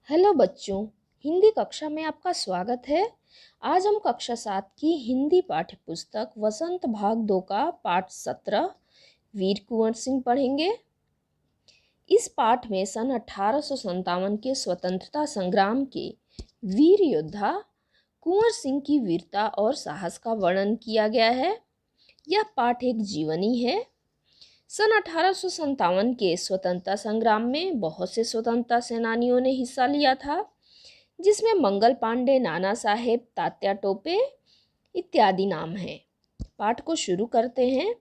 Hello बच्चों, हिंदी कक्षा में आपका स्वागत है। आज हम कक्षा 7 की हिंदी पाठ्य पुस्तक वसंत भाग 2 का पाठ 17 वीर कुंवर सिंह पढ़ेंगे। इस पाठ में सन 1857 के स्वतंत्रता संग्राम के वीर योद्धा कुंवर सिंह की वीरता और साहस का वर्णन किया गया है। यह पाठ एक जीवनी है। सन 1857 के स्वतंत्रता संग्राम में बहुत से स्वतंत्रता सेनानियों ने हिस्सा लिया था, जिसमें मंगल पांडे, नाना साहेब, तात्या टोपे इत्यादि नाम हैं। पाठ को शुरू करते हैं।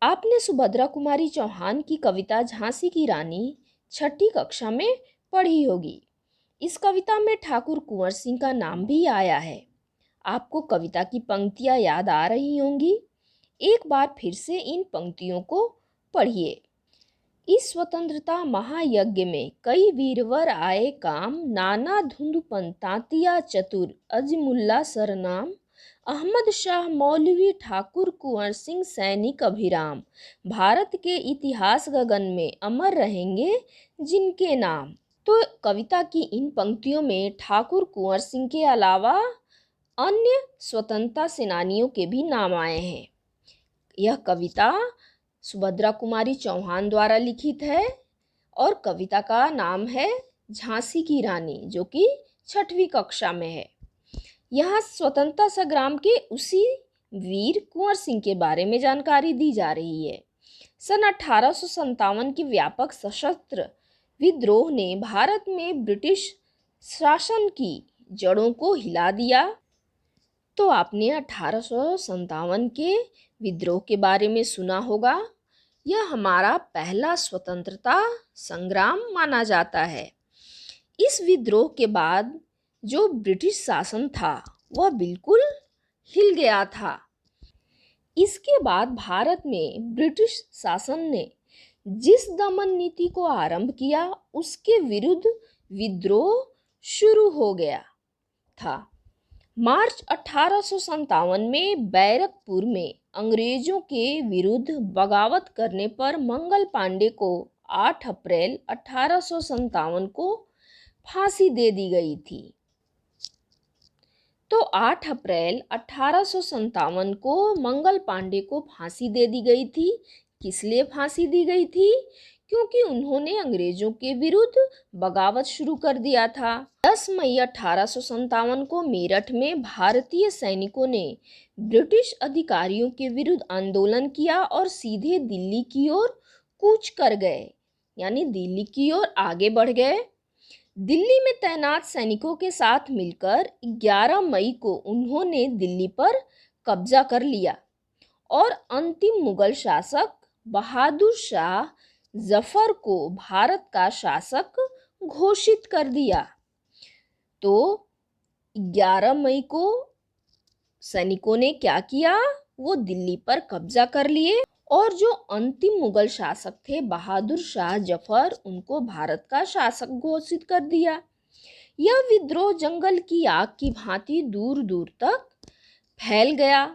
आपने सुभद्रा कुमारी चौहान की कविता झांसी की रानी छठी कक्षा में पढ़ी होगी। इस कविता में ठाकुर कुंवर सिंह का नाम भी आया है। आपको कविता की पंक्तियां याद आ रही होंगी। एक बार फिर से इन पंक्तियों को पढ़िए। इस स्वतंत्रता महायज्ञ में कई वीरवर आए काम, नाना धुंधुपन तांतिया चतुर, अजीमुल्ला सरनाम, अहमद शाह मौलवी ठाकुर कुंवर सिंह सैनिक अभिराम, भारत के इतिहास गगन में अमर रहेंगे जिनके नाम। तो कविता की इन पंक्तियों में ठाकुर कुंवर सिंह के अलावा अन्य स्वतंत्रता सेनानियों के भी नाम आए हैं। यह कविता सुभद्रा कुमारी चौहान द्वारा लिखित है और कविता का नाम है झांसी की रानी, जो कि 6वीं कक्षा में है। यहाँ स्वतंत्रता संग्राम के उसी वीर कुंवर सिंह के बारे में जानकारी दी जा रही है। सन 1857 की व्यापक सशस्त्र विद्रोह ने भारत में ब्रिटिश शासन की जड़ों को हिला दिया। तो आपने 1857 के विद्रोह के बारे में सुना होगा। यह हमारा पहला स्वतंत्रता संग्राम माना जाता है। इस विद्रोह के बाद जो ब्रिटिश शासन था वह बिल्कुल हिल गया था। इसके बाद भारत में ब्रिटिश शासन ने जिस दमन नीति को आरंभ किया उसके विरुद्ध विद्रोह शुरू हो गया था। मार्च 1857 में बैरकपुर में अंग्रेजों के विरुद्ध बगावत करने पर मंगल पांडे को 8 अप्रैल 1857 को फांसी दे दी गई थी। तो 8 अप्रैल 1857 को मंगल पांडे को फांसी दे दी गई थी। किस लिए फांसी दी गई थी? क्योंकि उन्होंने अंग्रेजों के विरुद्ध बगावत शुरू कर दिया था। 10 मई 1857 को मेरठ में भारतीय सैनिकों ने ब्रिटिश अधिकारियों के विरुद्ध आंदोलन किया और सीधे दिल्ली की ओर कूच कर गए, यानी दिल्ली की ओर आगे बढ़ गए। दिल्ली में तैनात सैनिकों के साथ मिलकर 11 मई को उन्होंने दिल्ली पर कब्जा कर लिया और अंतिम मुगल शासक बहादुर शाह जफर को भारत का शासक घोषित कर दिया। तो 11 मई को सैनिकों ने क्या किया? वो दिल्ली पर कब्जा कर लिए और जो अंतिम मुगल शासक थे बहादुर शाह जफर, उनको भारत का शासक घोषित कर दिया। यह विद्रोह जंगल की आग की भांति दूर दूर तक फैल गया।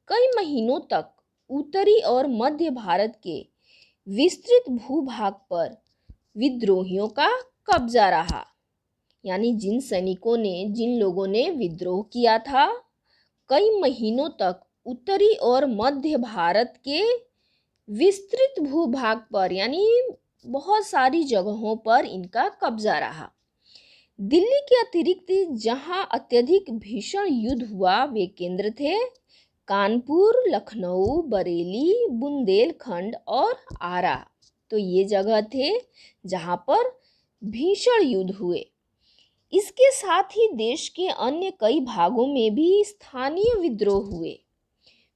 कई महीनों तक उत्तरी और मध्य भारत के विस्तृत भूभाग पर विद्रोहियों का कब्जा रहा। यानी जिन लोगों ने विद्रोह किया था, कई महीनों तक उत्तरी और मध्य भारत के विस्तृत भूभाग पर, यानी बहुत सारी जगहों पर इनका कब्जा रहा। दिल्ली के अतिरिक्त जहां अत्यधिक भीषण युद्ध हुआ वे केंद्र थे कानपुर, लखनऊ, बरेली, बुंदेलखंड और आरा। तो ये जगह थे जहां पर भीषण युद्ध हुए। इसके साथ ही देश के अन्य कई भागों में भी स्थानीय विद्रोह हुए।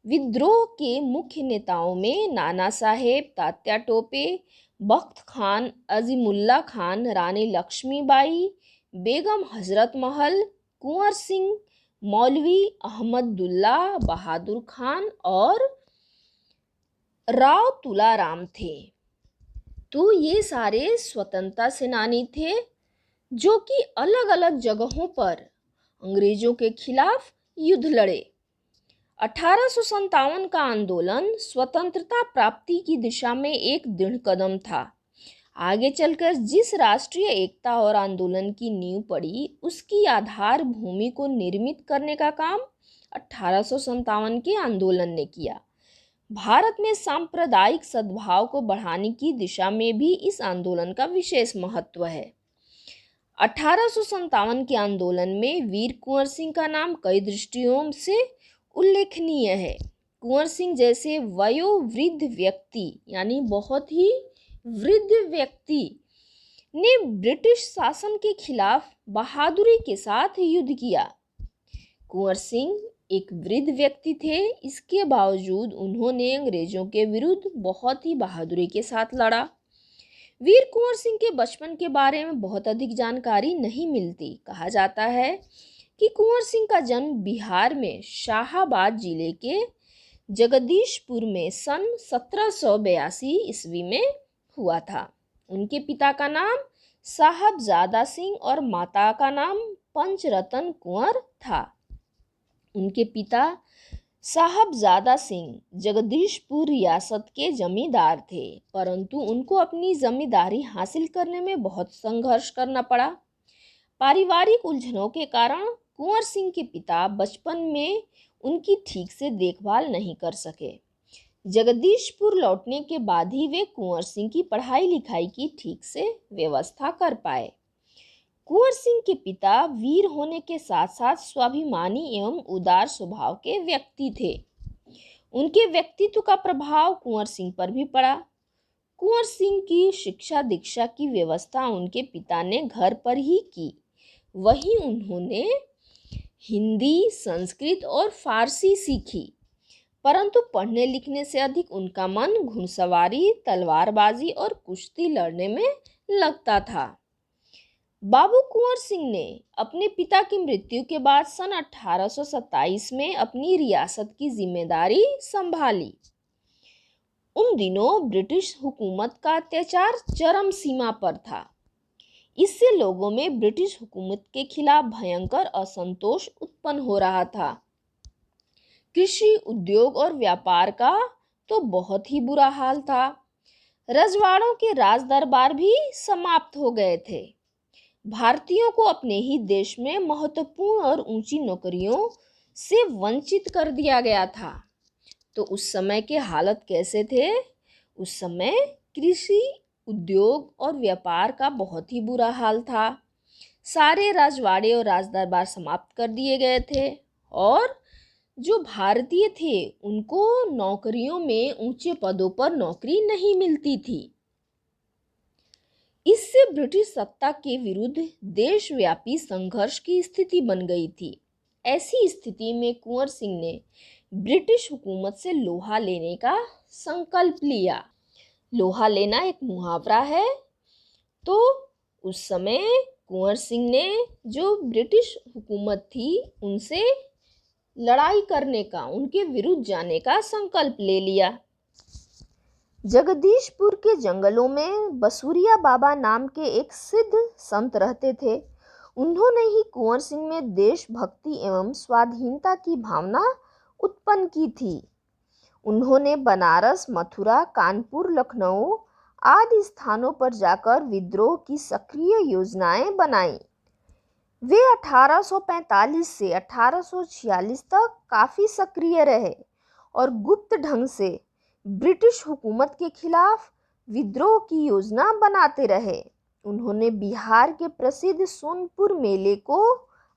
विद्रोह के मुख्य नेताओं में नाना साहेब, तात्या टोपे, बख्त खान, अजीमुल्ला खान, रानी लक्ष्मीबाई, बेगम हजरत महल, कुंवर सिंह, मौलवी अहमदुल्ला, बहादुर खान और राव तुलाराम थे। तो ये सारे स्वतंत्रता सेनानी थे जो कि अलग अलग जगहों पर अंग्रेजों के खिलाफ युद्ध लड़े। 1857 का आंदोलन स्वतंत्रता प्राप्ति की दिशा में एक दृढ़ कदम था। आगे चलकर जिस राष्ट्रीय एकता और आंदोलन की नींव पड़ी, उसकी आधार भूमि को निर्मित करने का काम 1857 के आंदोलन ने किया। भारत में सांप्रदायिक सद्भाव को बढ़ाने की दिशा में भी इस आंदोलन का विशेष महत्व है। 1857 के आंदोलन में वीर कुंवर सिंह का नाम कई दृष्टियों से उल्लेखनीय है। कुंवर सिंह जैसे वयोवृद्ध व्यक्ति, यानी बहुत ही वृद्ध व्यक्ति, ने ब्रिटिश शासन के खिलाफ बहादुरी के साथ युद्ध किया। कुंवर सिंह एक वृद्ध व्यक्ति थे, इसके बावजूद उन्होंने अंग्रेजों के विरुद्ध बहुत ही बहादुरी के साथ लड़ा। वीर कुंवर सिंह के बचपन के बारे में बहुत अधिक जानकारी नहीं मिलती। कहा जाता है कि कुंवर सिंह का जन्म बिहार में शाहाबाद जिले के जगदीशपुर में सन 1782 ईस्वी में हुआ था। उनके पिता का नाम साहबजादा सिंह और माता का नाम पंचरतन कुंवर था। उनके पिता साहबजादा सिंह जगदीशपुर रियासत के जमींदार थे, परंतु उनको अपनी जमींदारी हासिल करने में बहुत संघर्ष करना पड़ा। पारिवारिक उलझनों के कारण कुंवर सिंह के पिता बचपन में उनकी ठीक से देखभाल नहीं कर सके। जगदीशपुर लौटने के बाद ही वे कुंवर सिंह की पढ़ाई लिखाई की ठीक से व्यवस्था कर पाए। कुंवर सिंह के पिता वीर होने के साथ साथ स्वाभिमानी एवं उदार स्वभाव के व्यक्ति थे। उनके व्यक्तित्व का प्रभाव कुंवर सिंह पर भी पड़ा। कुंवर सिंह की शिक्षा दीक्षा की व्यवस्था उनके पिता ने घर पर ही की। वहीं उन्होंने हिंदी, संस्कृत और फारसी सीखी, परंतु पढ़ने लिखने से अधिक उनका मन घुड़सवारी, तलवारबाजी और कुश्ती लड़ने में लगता था। बाबू कुंवर सिंह ने अपने पिता की मृत्यु के बाद सन 1827 में अपनी रियासत की जिम्मेदारी संभाली। उन दिनों ब्रिटिश हुकूमत का अत्याचार चरम सीमा पर था। इससे लोगों में ब्रिटिश हुकूमत के खिलाफ भयंकर असंतोष उत्पन्न हो रहा था। कृषि, उद्योग और व्यापार का तो बहुत ही बुरा हाल था। रजवाड़ों के राज दरबार भी समाप्त हो गए थे। भारतीयों को अपने ही देश में महत्वपूर्ण और ऊंची नौकरियों से वंचित कर दिया गया था। तो उस समय के हालत कैसे थे? उस समय कृषि, उद्योग और व्यापार का बहुत ही बुरा हाल था। सारे राजवाड़े और राजदरबार समाप्त कर दिए गए थे और जो भारतीय थे उनको नौकरियों में ऊंचे पदों पर नौकरी नहीं मिलती थी। इससे ब्रिटिश सत्ता के विरुद्ध देशव्यापी संघर्ष की स्थिति बन गई थी। ऐसी स्थिति में कुंवर सिंह ने ब्रिटिश हुकूमत से लोहा लेने का संकल्प लिया। लोहा लेना एक मुहावरा है। तो उस समय कुंवर सिंह ने जो ब्रिटिश हुकूमत थी उनसे लड़ाई करने का, उनके विरुद्ध जाने का संकल्प ले लिया। जगदीशपुर के जंगलों में बसुरिया बाबा नाम के एक सिद्ध संत रहते थे। उन्होंने ही कुंवर सिंह में देशभक्ति एवं स्वाधीनता की भावना उत्पन्न की थी। उन्होंने बनारस, मथुरा, कानपुर, लखनऊ आदि स्थानों पर जाकर विद्रोह की सक्रिय योजनाएं बनाई। वे 1845 से 1846 तक काफ़ी सक्रिय रहे और गुप्त ढंग से ब्रिटिश हुकूमत के खिलाफ विद्रोह की योजना बनाते रहे। उन्होंने बिहार के प्रसिद्ध सोनपुर मेले को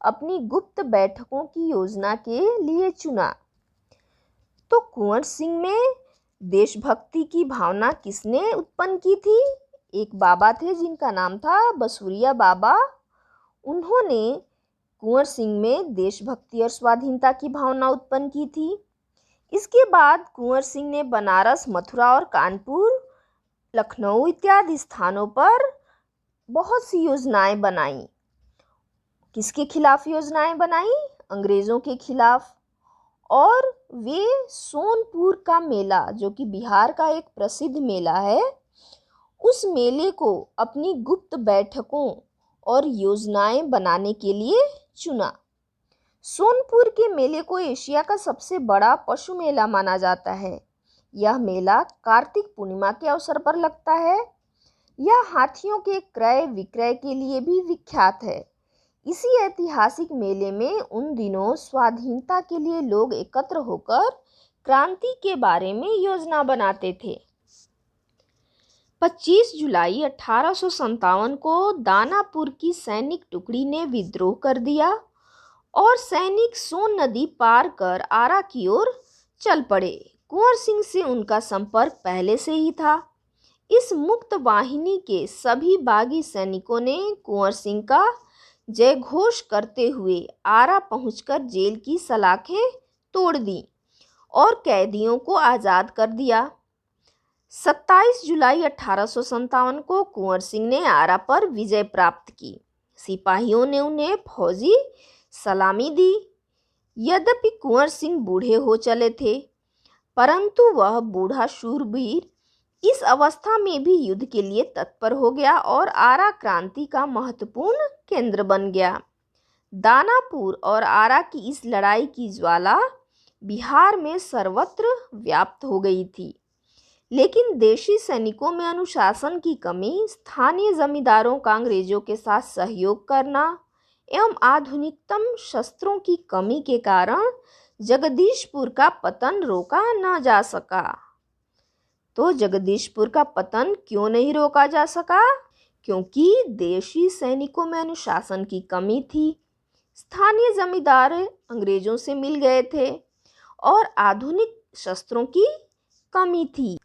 अपनी गुप्त बैठकों की योजना के लिए चुना। तो कुंवर सिंह में देशभक्ति की भावना किसने उत्पन्न की थी? एक बाबा थे जिनका नाम था बसुरिया बाबा। उन्होंने कुंवर सिंह में देशभक्ति और स्वाधीनता की भावना उत्पन्न की थी। इसके बाद कुंवर सिंह ने बनारस, मथुरा और कानपुर, लखनऊ इत्यादि स्थानों पर बहुत सी योजनाएं बनाई। किसके खिलाफ योजनाएं बनाई? अंग्रेज़ों के खिलाफ। और वे सोनपुर का मेला, जो कि बिहार का एक प्रसिद्ध मेला है, उस मेले को अपनी गुप्त बैठकों और योजनाएं बनाने के लिए चुना। सोनपुर के मेले को एशिया का सबसे बड़ा पशु मेला माना जाता है। यह मेला कार्तिक पूर्णिमा के अवसर पर लगता है। यह हाथियों के क्रय विक्रय के लिए भी विख्यात है। इसी ऐतिहासिक मेले में उन दिनों स्वाधीनता के लिए लोग एकत्र होकर क्रांति के बारे में योजना बनाते थे। 25 जुलाई 1857 को दानापुर की सैनिक टुकड़ी ने विद्रोह कर दिया और सैनिक सोन नदी पार कर आरा की ओर चल पड़े। कुंवर सिंह से उनका संपर्क पहले से ही था। इस मुक्त वाहिनी के सभी बागी सैनिकों ने कुंवर सिंह का जय घोष करते हुए आरा पहुंचकर जेल की सलाखें तोड़ दी और कैदियों को आज़ाद कर दिया। 27 जुलाई 1857 को कुंवर सिंह ने आरा पर विजय प्राप्त की। सिपाहियों ने उन्हें फौजी सलामी दी। यद्यपि कुंवर सिंह बूढ़े हो चले थे, परंतु वह बूढ़ा शूरवीर इस अवस्था में भी युद्ध के लिए तत्पर हो गया और आरा क्रांति का महत्वपूर्ण केंद्र बन गया। दानापुर और आरा की इस लड़ाई की ज्वाला बिहार में सर्वत्र व्याप्त हो गई थी, लेकिन देशी सैनिकों में अनुशासन की कमी, स्थानीय जमींदारों का अंग्रेजों के साथ सहयोग करना एवं आधुनिकतम शस्त्रों की कमी के कारण जगदीशपुर का पतन रोका न जा सका। तो जगदीशपुर का पतन क्यों नहीं रोका जा सका? क्योंकि देशी सैनिकों में अनुशासन की कमी थी, स्थानीय जमींदार अंग्रेजों से मिल गए थे और आधुनिक शस्त्रों की कमी थी,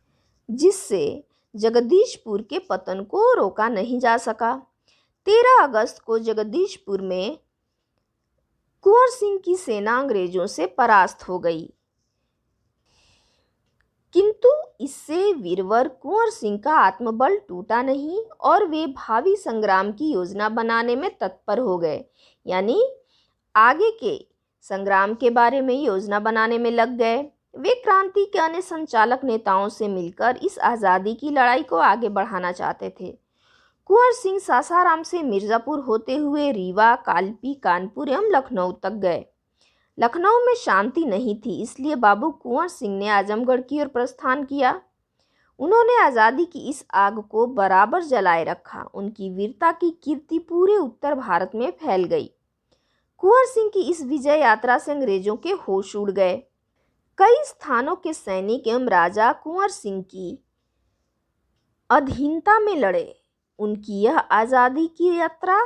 जिससे जगदीशपुर के पतन को रोका नहीं जा सका। 13 अगस्त को जगदीशपुर में कुंवर सिंह की सेना अंग्रेजों से परास्त हो गई, किंतु इससे वीरवर कुंवर सिंह का आत्मबल टूटा नहीं और वे भावी संग्राम की योजना बनाने में तत्पर हो गए, यानी आगे के संग्राम के बारे में योजना बनाने में लग गए। वे क्रांति के अन्य संचालक नेताओं से मिलकर इस आज़ादी की लड़ाई को आगे बढ़ाना चाहते थे। कुंवर सिंह सासाराम से मिर्ज़ापुर होते हुए रीवा, कालपी, कानपुर एवं लखनऊ तक गए। लखनऊ में शांति नहीं थी, इसलिए बाबू कुंवर सिंह ने आजमगढ़ की ओर प्रस्थान किया। उन्होंने आज़ादी की इस आग को बराबर जलाए रखा। उनकी वीरता की कीर्ति पूरे उत्तर भारत में फैल गई। कुंवर सिंह की इस विजय यात्रा से अंग्रेजों के होश उड़ गए। कई स्थानों के सैनिक एवं राजा कुंवर सिंह की अधीनता में लड़े। उनकी यह आज़ादी की यात्रा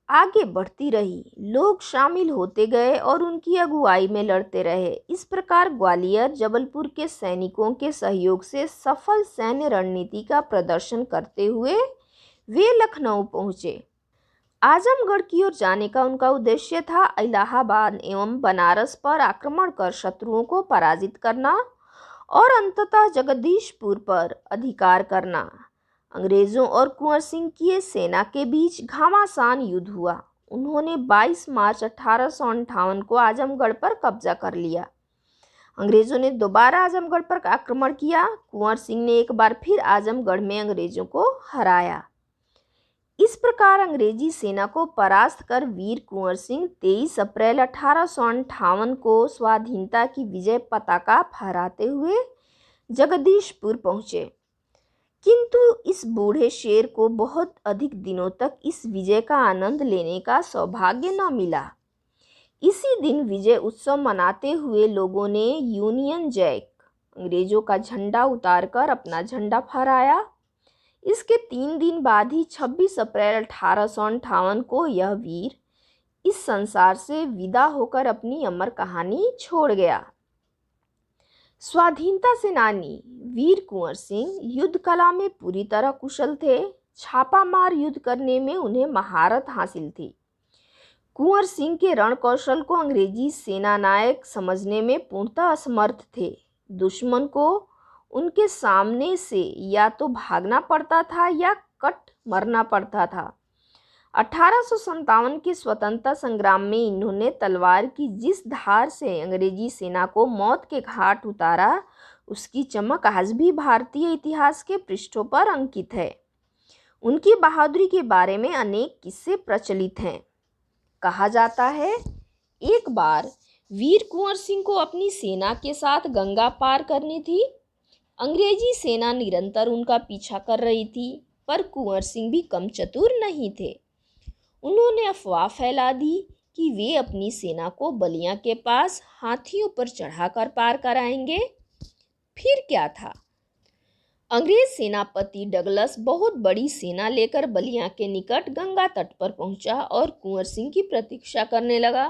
आगे बढ़ती रही, लोग शामिल होते गए और उनकी अगुवाई में लड़ते रहे। इस प्रकार ग्वालियर, जबलपुर के सैनिकों के सहयोग से सफल सैन्य रणनीति का प्रदर्शन करते हुए वे लखनऊ पहुँचे। आजमगढ़ की ओर जाने का उनका उद्देश्य था इलाहाबाद एवं बनारस पर आक्रमण कर शत्रुओं को पराजित करना और अंततः जगदीशपुर पर अधिकार करना। अंग्रेजों और कुंवर सिंह की सेना के बीच घमासान युद्ध हुआ। उन्होंने 22 मार्च 1858 को आजमगढ़ पर कब्जा कर लिया। अंग्रेजों ने दोबारा आजमगढ़ पर आक्रमण किया। कुंवर सिंह ने एक बार फिर आजमगढ़ में अंग्रेजों को हराया। इस प्रकार अंग्रेजी सेना को परास्त कर वीर कुंवर सिंह 23 अप्रैल 1858 को स्वाधीनता की विजय पताका फहराते हुए जगदीशपुर पहुँचे। किंतु इस बूढ़े शेर को बहुत अधिक दिनों तक इस विजय का आनंद लेने का सौभाग्य न मिला। इसी दिन विजय उत्सव मनाते हुए लोगों ने यूनियन जैक, अंग्रेजों का झंडा उतारकर अपना झंडा फहराया। इसके 3 दिन बाद ही 26 अप्रैल 1858 को यह वीर इस संसार से विदा होकर अपनी अमर कहानी छोड़ गया। स्वाधीनता सेनानी वीर कुंवर सिंह युद्ध कला में पूरी तरह कुशल थे। छापामार युद्ध करने में उन्हें महारत हासिल थी। कुंवर सिंह के रण कौशल को अंग्रेजी सेनानायक समझने में पूर्णतः असमर्थ थे। दुश्मन को उनके सामने से या तो भागना पड़ता था या कट मरना पड़ता था। 1857 के स्वतंत्रता संग्राम में इन्होंने तलवार की जिस धार से अंग्रेजी सेना को मौत के घाट उतारा, उसकी चमक आज भी भारतीय इतिहास के पृष्ठों पर अंकित है। उनकी बहादुरी के बारे में अनेक किस्से प्रचलित हैं। कहा जाता है, एक बार वीर कुंवर सिंह को अपनी सेना के साथ गंगा पार करनी थी। अंग्रेजी सेना निरंतर उनका पीछा कर रही थी। पर कुंवर सिंह भी कम चतुर नहीं थे। उन्होंने अफवाह फैला दी कि वे अपनी सेना को बलिया के पास हाथियों पर चढ़ाकर पार कराएंगे। फिर क्या था? अंग्रेज सेनापति डगलस बहुत बड़ी सेना लेकर बलिया के निकट गंगा तट पर पहुंचा और कुंवर सिंह की प्रतीक्षा करने लगा।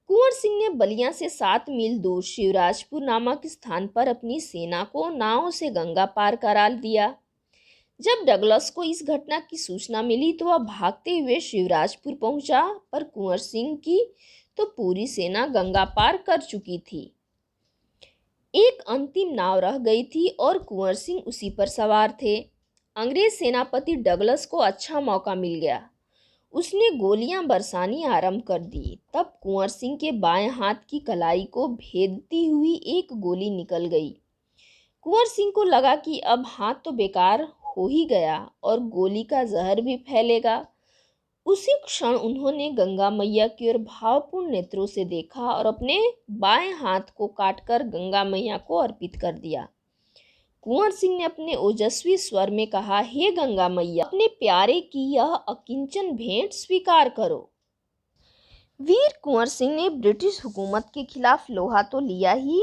कुंवर सिंह ने बलिया से 7 मील दूर शिवराजपुर नामक स्थान पर अपनी सेना को नाव से गंगा पार करा दिया। जब डगलस को इस घटना की सूचना मिली तो वह भागते हुए शिवराजपुर पहुंचा, पर कुंवर सिंह की तो पूरी सेना गंगा पार कर चुकी थी। एक अंतिम नाव रह गई थी और कुंवर सिंह उसी पर सवार थे। अंग्रेज सेनापति डगलस को अच्छा मौका मिल गया। उसने गोलियां बरसानी आरंभ कर दी। तब कुंवर सिंह के बाएं हाथ की कलाई को भेदती हुई एक गोली निकल गई। कुंवर सिंह को लगा कि अब हाथ तो बेकार हो ही गया और गोली का जहर भी फैलेगा। उसी क्षण उन्होंने गंगा मैया की ओर भावपूर्ण नेत्रों से देखा और अपने बाएं हाथ को काटकर गंगा मैया को अर्पित कर दिया। कुंवर सिंह ने अपने ओजस्वी स्वर में कहा, हे गंगा मैया, अपने प्यारे की यह अकिंचन भेंट स्वीकार करो। वीर कुंवर सिंह ने ब्रिटिश हुकूमत के खिलाफ लोहा तो लिया ही,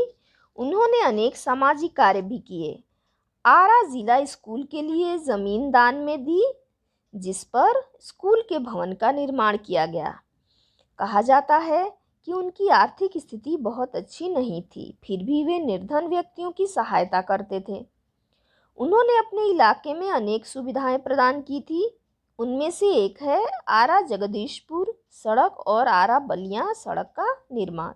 उन्होंने अनेक सामाजिक कार्य भी किए। आरा जिला स्कूल के लिए जमीन दान में दी, जिस पर स्कूल के भवन का निर्माण किया गया। कहा जाता है कि उनकी आर्थिक स्थिति बहुत अच्छी नहीं थी, फिर भी वे निर्धन व्यक्तियों की सहायता करते थे। उन्होंने अपने इलाके में अनेक सुविधाएं प्रदान की थी। उनमें से एक है आरा जगदीशपुर सड़क और आरा बलिया सड़क का निर्माण।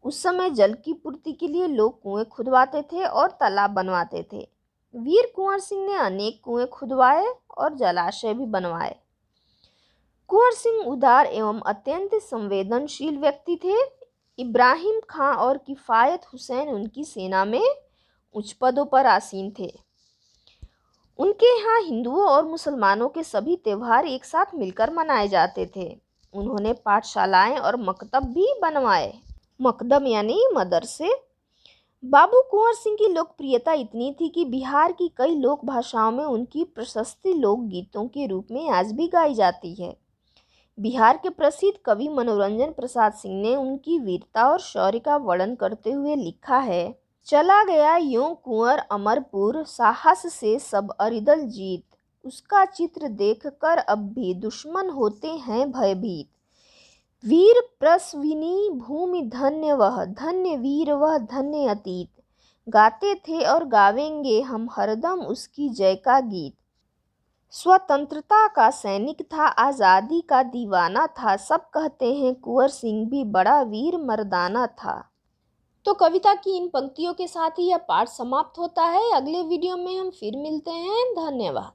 उस समय जल की पूर्ति के लिए लोग कुएं खुदवाते थे और तालाब बनवाते थे। वीर कुंवर सिंह ने अनेक कुएं खुदवाए और जलाशय भी बनवाए। कुंवर सिंह उदार एवं अत्यंत संवेदनशील व्यक्ति थे। इब्राहिम खां और किफायत हुसैन उनकी सेना में उच्च पदों पर आसीन थे। उनके यहाँ हिंदुओं और मुसलमानों के सभी त्यौहार एक साथ मिलकर मनाए जाते थे। उन्होंने पाठशालाएं और मकतब भी बनवाए। मकदम यानी मदरसे। बाबू कुंवर सिंह की लोकप्रियता इतनी थी कि बिहार की कई लोक भाषाओं में उनकी प्रशस्ति लोकगीतों के रूप में आज भी गाई जाती है। बिहार के प्रसिद्ध कवि मनोरंजन प्रसाद सिंह ने उनकी वीरता और शौर्य का वर्णन करते हुए लिखा है, चला गया यूं कुंवर अमरपुर, साहस से सब अरिदल जीत, उसका चित्र देख कर अब भी दुश्मन होते हैं भयभीत। वीर प्रसविनी भूमि धन्य वह, धन्य वीर वह, धन्य अतीत, गाते थे और गावेंगे हम हरदम उसकी जय का गीत। स्वतंत्रता का सैनिक था, आज़ादी का दीवाना था, सब कहते हैं कुंवर सिंह भी बड़ा वीर मर्दाना था। तो कविता की इन पंक्तियों के साथ ही यह पाठ समाप्त होता है। अगले वीडियो में हम फिर मिलते हैं। धन्यवाद।